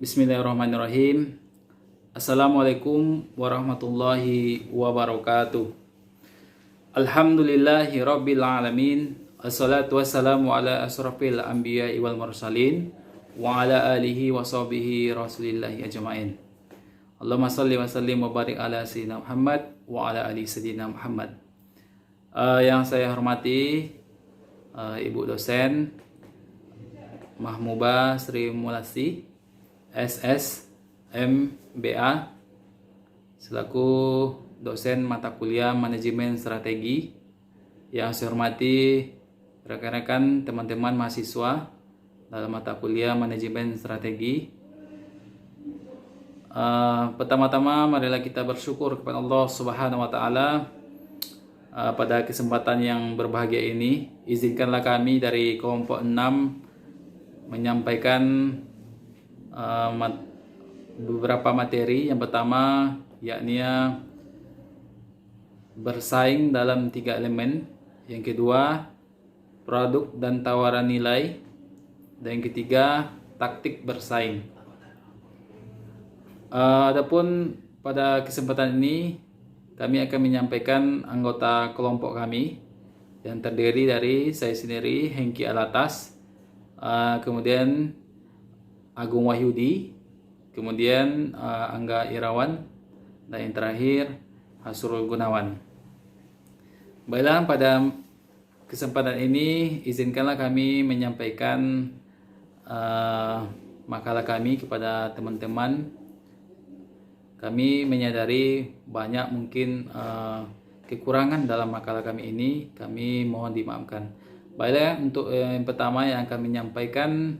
Bismillahirrahmanirrahim. Assalamualaikum warahmatullahi wabarakatuh. Alhamdulillahi rabbil alamin. Assalatu wassalamu ala asrafil anbiya'i wal mursalin wa ala alihi wa sahbihi rasulillahi ajma'in. Allahumma salli wa sallim wa barik ala sayyidina Muhammad wa ala ali sayyidina Muhammad. Yang saya hormati Ibu dosen Mahmubah Sri Mulasi SS MBA selaku dosen mata kuliah manajemen strategi. Yang saya hormati rekan-rekan teman-teman mahasiswa dalam mata kuliah manajemen strategi. Pertama-tama marilah kita bersyukur kepada Allah Subhanahu wa taala pada kesempatan yang berbahagia ini. Izinkanlah kami dari kelompok 6 menyampaikan beberapa materi. Yang pertama yakni bersaing dalam 3 elemen. Yang kedua produk dan tawaran nilai. Dan yang ketiga taktik bersaing. Adapun pada kesempatan ini kami akan menyampaikan anggota kelompok kami yang terdiri dari saya sendiri, Hengki Alatas, kemudian Agung Wahyudi, kemudian Angga Irawan, dan yang terakhir Hasrul Gunawan. Baiklah, pada kesempatan ini izinkanlah kami menyampaikan makalah kami kepada teman-teman. Kami menyadari banyak mungkin kekurangan dalam makalah kami ini, kami mohon dimaafkan. Baiklah, untuk yang pertama yang akan menyampaikan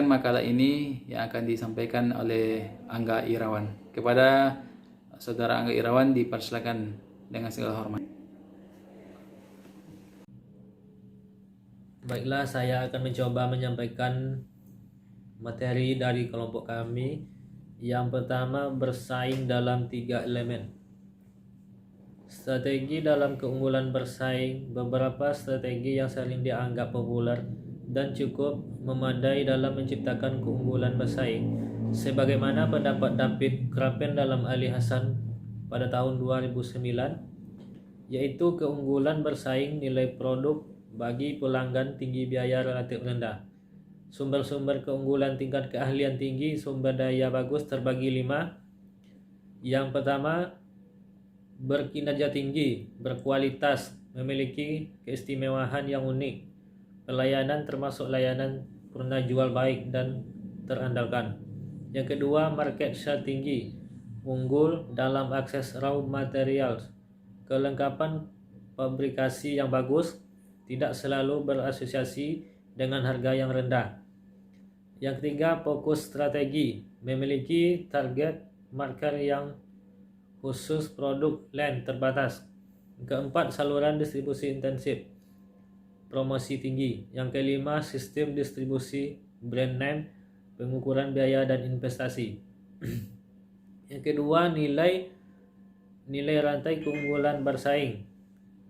makalah ini yang akan disampaikan oleh Angga Irawan. Kepada saudara Angga Irawan dipersilakan dengan segala hormat. Baiklah, saya akan mencoba menyampaikan materi dari kelompok kami. Yang pertama, bersaing dalam 3 elemen. Strategi dalam keunggulan bersaing. Beberapa strategi yang sering dianggap populer dan cukup memadai dalam menciptakan keunggulan bersaing, sebagaimana pendapat David Crapen dalam Ali Hasan pada tahun 2009, yaitu keunggulan bersaing nilai produk bagi pelanggan tinggi biaya relatif rendah. Sumber-sumber keunggulan tingkat keahlian tinggi, sumber daya bagus terbagi 5. Yang pertama, berkinerja tinggi, berkualitas, memiliki keistimewaan yang unik, pelayanan termasuk layanan pernah jual baik dan terandalkan. Yang kedua, market share tinggi, unggul dalam akses raw materials, kelengkapan fabrikasi yang bagus, tidak selalu berasosiasi dengan harga yang rendah. Yang ketiga, fokus strategi, memiliki target market yang khusus, produk lain terbatas. Keempat, saluran distribusi intensif, promosi tinggi. Yang kelima, sistem distribusi, brand name, pengukuran biaya dan investasi. Yang kedua, nilai rantai keunggulan bersaing.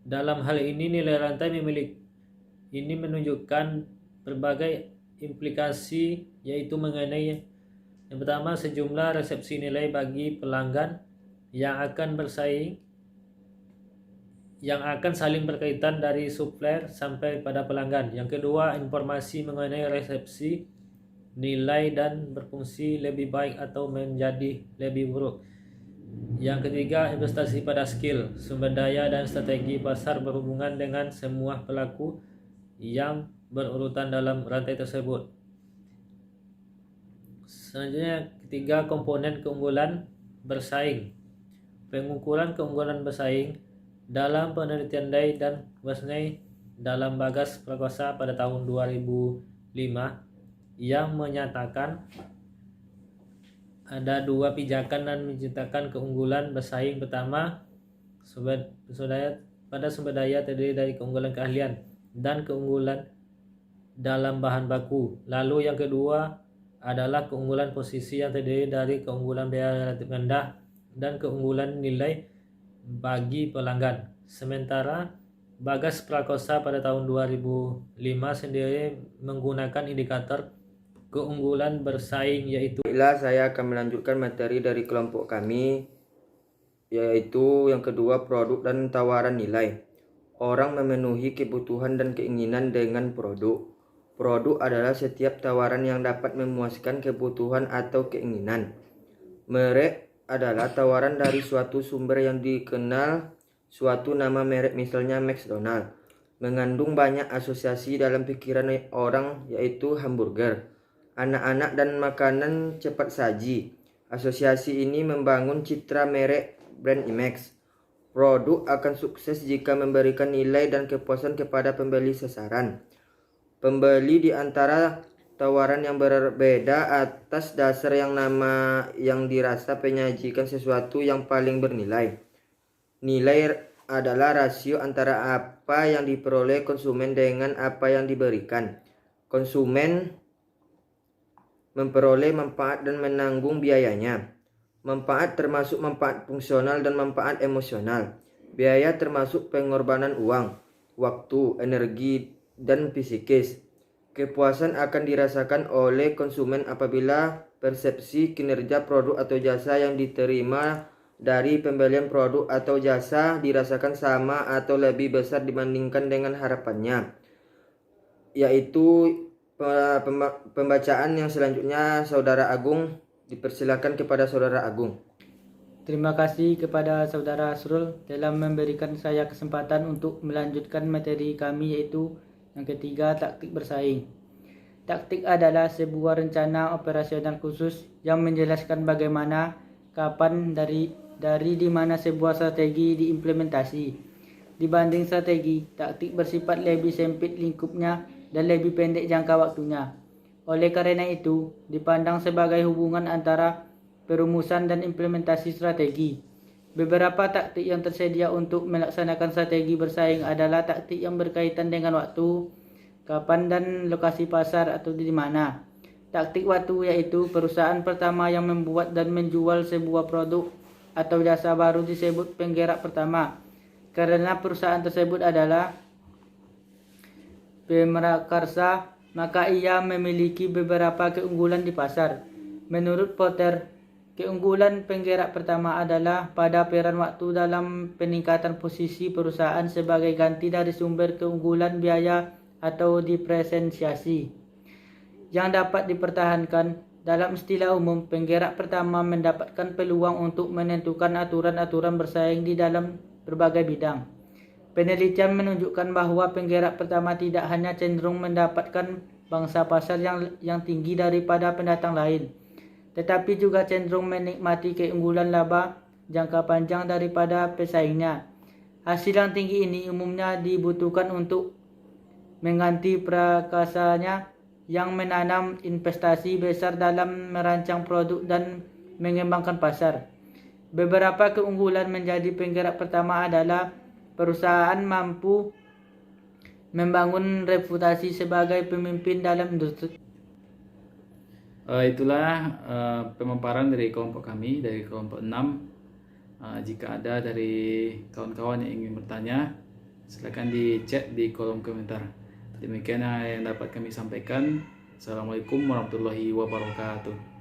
Dalam hal ini nilai rantai ini menunjukkan berbagai implikasi, yaitu mengenai yang pertama, sejumlah resepsi nilai bagi pelanggan yang akan bersaing, yang akan saling berkaitan dari supplier sampai pada pelanggan. Yang kedua, informasi mengenai resepsi nilai dan berfungsi lebih baik atau menjadi lebih buruk. Yang ketiga, investasi pada skill, sumber daya dan strategi pasar berhubungan dengan semua pelaku yang berurutan dalam rantai tersebut. Selanjutnya, ketiga, komponen keunggulan bersaing. Pengukuran keunggulan bersaing dalam penelitian Day dan Wesley dalam Bagas Prakosa pada tahun 2005 yang menyatakan ada 2 pijakan dan menciptakan keunggulan bersaing. Pertama, sumber daya terdiri dari keunggulan keahlian dan keunggulan dalam bahan baku. Lalu yang kedua adalah keunggulan posisi yang terdiri dari keunggulan biaya relatif rendah dan keunggulan nilai bagi pelanggan. Sementara Bagas Prakosa pada tahun 2005 sendiri menggunakan indikator keunggulan bersaing yaitu Baiklah, saya akan melanjutkan materi dari kelompok kami, yaitu yang kedua, produk dan tawaran nilai. Orang memenuhi kebutuhan dan keinginan dengan produk. Produk adalah setiap tawaran yang dapat memuaskan kebutuhan atau keinginan. Merek adalah tawaran dari suatu sumber yang dikenal, suatu nama merek misalnya McDonald, mengandung banyak asosiasi dalam pikiran orang, yaitu hamburger, anak-anak, dan makanan cepat saji. Asosiasi ini membangun citra merek, brand image. Produk akan sukses jika memberikan nilai dan kepuasan kepada pembeli sasaran. Pembeli di antara tawaran yang berbeda atas dasar yang nama yang dirasa menyajikan sesuatu yang paling bernilai. Nilai adalah rasio antara apa yang diperoleh konsumen dengan apa yang diberikan. Konsumen memperoleh manfaat dan menanggung biayanya. Manfaat termasuk manfaat fungsional dan manfaat emosional. Biaya termasuk pengorbanan uang, waktu, energi, dan psikis. Kepuasan akan dirasakan oleh konsumen apabila persepsi kinerja produk atau jasa yang diterima dari pembelian produk atau jasa dirasakan sama atau lebih besar dibandingkan dengan harapannya. Yaitu pembacaan yang selanjutnya Saudara Agung, dipersilakan kepada Saudara Agung. Terima kasih kepada Saudara Asrul telah memberikan saya kesempatan untuk melanjutkan materi kami, yaitu yang ketiga, taktik bersaing. Taktik adalah sebuah rencana operasional khusus yang menjelaskan bagaimana, kapan, dari di mana sebuah strategi diimplementasi. Dibanding strategi, taktik bersifat lebih sempit lingkupnya dan lebih pendek jangka waktunya. Oleh karena itu, dipandang sebagai hubungan antara perumusan dan implementasi strategi. Beberapa taktik yang tersedia untuk melaksanakan strategi bersaing adalah taktik yang berkaitan dengan waktu, kapan, dan lokasi pasar atau di mana. Taktik waktu yaitu perusahaan pertama yang membuat dan menjual sebuah produk atau jasa baru disebut penggerak pertama, karena perusahaan tersebut adalah pemrakarsa, maka ia memiliki beberapa keunggulan di pasar. Menurut Porter, keunggulan penggerak pertama adalah pada peran waktu dalam peningkatan posisi perusahaan sebagai ganti dari sumber keunggulan biaya atau diferensiasi yang dapat dipertahankan. Dalam istilah umum, penggerak pertama mendapatkan peluang untuk menentukan aturan-aturan bersaing di dalam berbagai bidang. Penelitian menunjukkan bahwa penggerak pertama tidak hanya cenderung mendapatkan bangsa pasar yang tinggi daripada pendatang lain, tetapi juga cenderung menikmati keunggulan laba jangka panjang daripada pesaingnya. Hasil yang tinggi ini umumnya dibutuhkan untuk mengganti prakasanya yang menanam investasi besar dalam merancang produk dan mengembangkan pasar. Beberapa keunggulan menjadi penggerak pertama adalah perusahaan mampu membangun reputasi sebagai pemimpin dalam industri. Itulah pemaparan dari kelompok kami, dari kelompok 6. Jika ada dari kawan-kawan yang ingin bertanya, silakan di chat di kolom komentar. Demikian yang dapat kami sampaikan. Assalamualaikum warahmatullahi wabarakatuh.